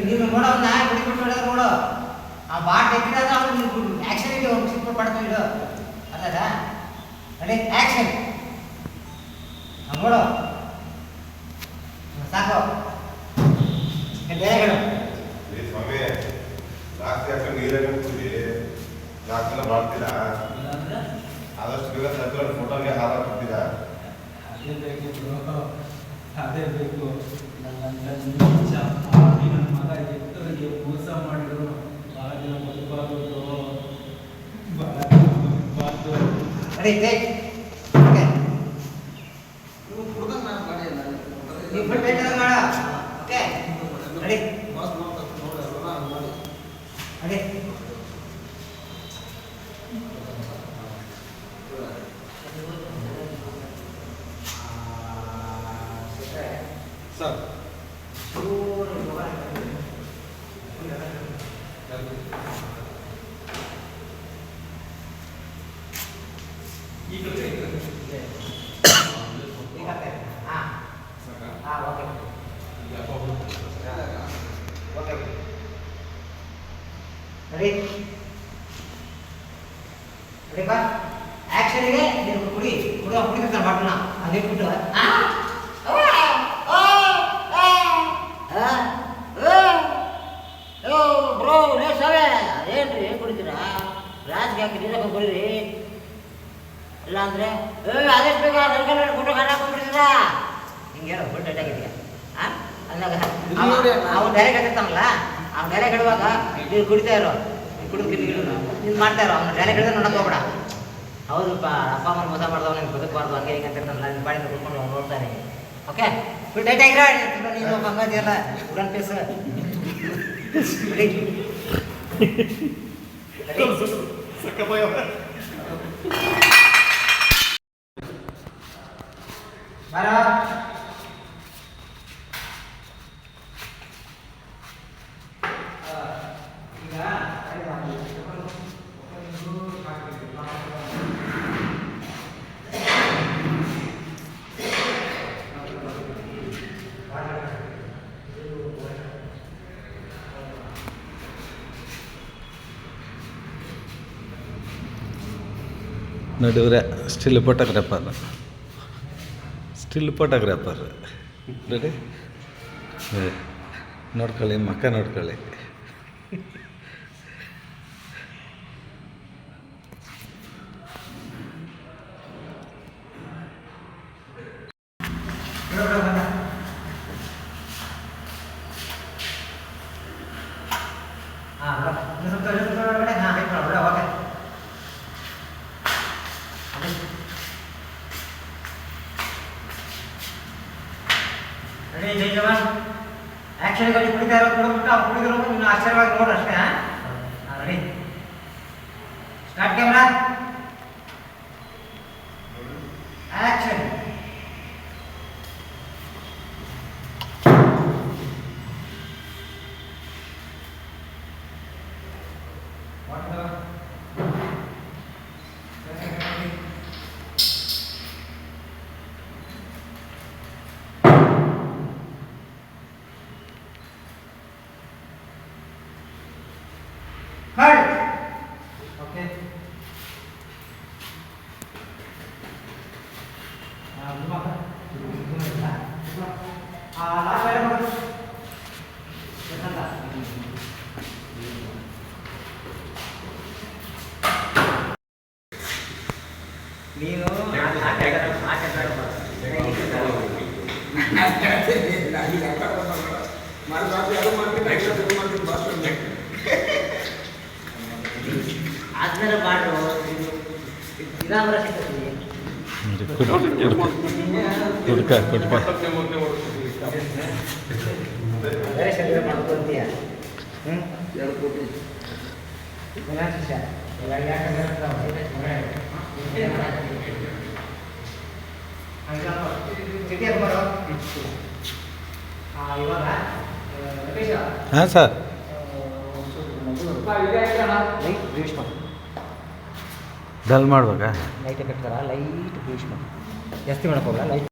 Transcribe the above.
ನೀನು ನೋಡೋ ನಾ ಬಿಟ್ಬಿಟ್ಟು ನೋಡೋದು ನೋಡು ಆ ಬಾಟ್ ಎತ್ತಿದಾಗ ಅವ್ನು ಆ್ಯಕ್ಷನ್ ಇದೆ ಒಂದು ಸಿಂಪಲ್ ಪಡ್ತು ಇಡು ಅಲ್ಲದ ರೆಡಿ ಆ್ಯಕ್ಷನ್ ನೋಡು ಸಾಕು ಬೇರೆ ಸ್ವಾಮಿ ಜಾಸ್ತಿ ಹಾಕೊಂಡು ನೀರಲ್ಲಿ ಕೂಡಿ ಜಾಸ್ತಿ ಎಲ್ಲ ಮಾಡ್ತೀರಾ ಆದಷ್ಟು ಬೇಗ ಸರ್ಕಾರ ಫೋಟೋಗೆ ಹಾರ ಕೊಡ್ತೀರಾ ಅದೇ ಬೇಕು ಅದೇ ಬೇಕು ನನ್ನ ಮಗ ಎತ್ತರಿಗೆ ಮೋಸ ಮಾಡಿದ್ರು ಭಾಳ ದಿನ ಬದುಕಬಾರ್ದು ಭಾಳ ದಿನ ಬದುಕಬಾರ್ದು ರೆಡಿ ಓಕೆ ನೀವು ಬಿಟ್ಟು ಬೇಟೆ ಮಾಡ okay ready ready sir ready ready ಬಾ ಆ್ಯಕ್ಷನ್ಗೆ ನೀನು ಕುಡಿ ಕುಡಿದ್ರೆ ಮಾಡೋಣ ಅದೇ ಬಿಟ್ಟು ಬ್ರೋ ರೇ ಸಾವೇ ಏನ್ರಿ ಏನು ಕುಡಿತೀರಾ ರಾಜ್ಗೆ ಹಾಕಿ ನೀರಕ್ಕ ಕುಡೀರಿ ಇಲ್ಲ ಅಂದರೆ ಅದೆಷ್ಟು ಬೇಗ ನನಗೆ ಫೋಟೋ ಹಾಕೊಂಡ್ಬಿಡ್ತೀರಾ ಹಿಂಗೆ ಹೇಳು ಫುಲ್ ಡೇಟ್ ಆಗಿದೆಯಾ ಹಾಂ ಅಂದಾಗ ಅವ್ನು ಡೈರೆಕ್ಟ್ ಆಗಿರ್ತಾನಲ್ಲ ಅವ್ನು ಡೈರೆಕ್ಟ್ ಹೇಳುವಾಗ ನೀವು ಕುಡಿತಾ ಇರೋ ಕುಡಿದು ನೀನು ಮಾಡ್ತಾ ಇರೋ ಅವ್ನು ಡೈರೆಕ್ಟ್ ಹೇಳಿದ್ರೆ ನೋಡೋಕೆ ಹೋಗ್ಬೇಡ ಹೌದಪ್ಪ ಅಪ್ಪ ಅಮ್ಮನ ಮೋಸ ಮಾಡ್ದವ್ ನನಗೆ ಬದುಕಬಾರ್ದು ಹಂಗೆ ಹಿಂಗೆ ಅಂತ ಇರ್ತಾನಲ್ಲ ನಿನ್ನ ಬಾಡಿನ ಕುಡ್ಕೊಂಡು ಅವ್ನು ನೋಡ್ತಾನೆ ಓಕೆ ಫುಲ್ ಡೇಟ್ ಆಗಿರೋ ನೀನು ಹಂಗದಿಯಲ್ಲ ಉಡನ್ ಪೀಸ್ ರೆಡಿ ಬಾರ ಈಗ ನಡುವ್ರೆ ಸ್ಟಿಲ್ ಫೋಟೋಗ್ರಾಫರ್ ರೆಡಿ ನೋಡ್ಕೊಳ್ಳಿ ಮಕ್ಕ ನೋಡ್ಕೊಳ್ಳಿ ರೆಡಿ ಜೈ ಜವಾನ್ ಆ್ಯಕ್ಷನ್ ಗಾಡಿ ಕುಡಿತಾ ಇರೋ ಕುಡಿದ್ಬಿಟ್ಟು ಅವ್ರು ಕುಡಿದ್ರು ನೀನು ಆಶ್ಚರ್ಯವಾಗಿ ನೋಡು ಅಷ್ಟೇ ಹಾಂ ready start camera action okay ನೀನು ಆದ್ಮೇಲೆ ಮಾಡ್ರು ಇದಾದ್ರೆ ಸಿಗ್ತದೆ ಬೇರೆ ಶರೀರ ಮಾಡ್ಕೊಂತೀಯ ಎರಡು ಕೋಟಿ ಇವಾಗ ಹಾಂ ಸರ್ ಲೈಟ್ ಭೀಷ್ಮ ಡಲ್ ಮಾಡ್ಬೇಕಾ ಲೈಟ್ ಕಟ್ತಾರ ಲೈಟ್ ಭೀಷ್ಮ ಜಾಸ್ತಿ ಮಾಡೋಕ್ಕೋಗಲ್ಲ ಲೈಟ್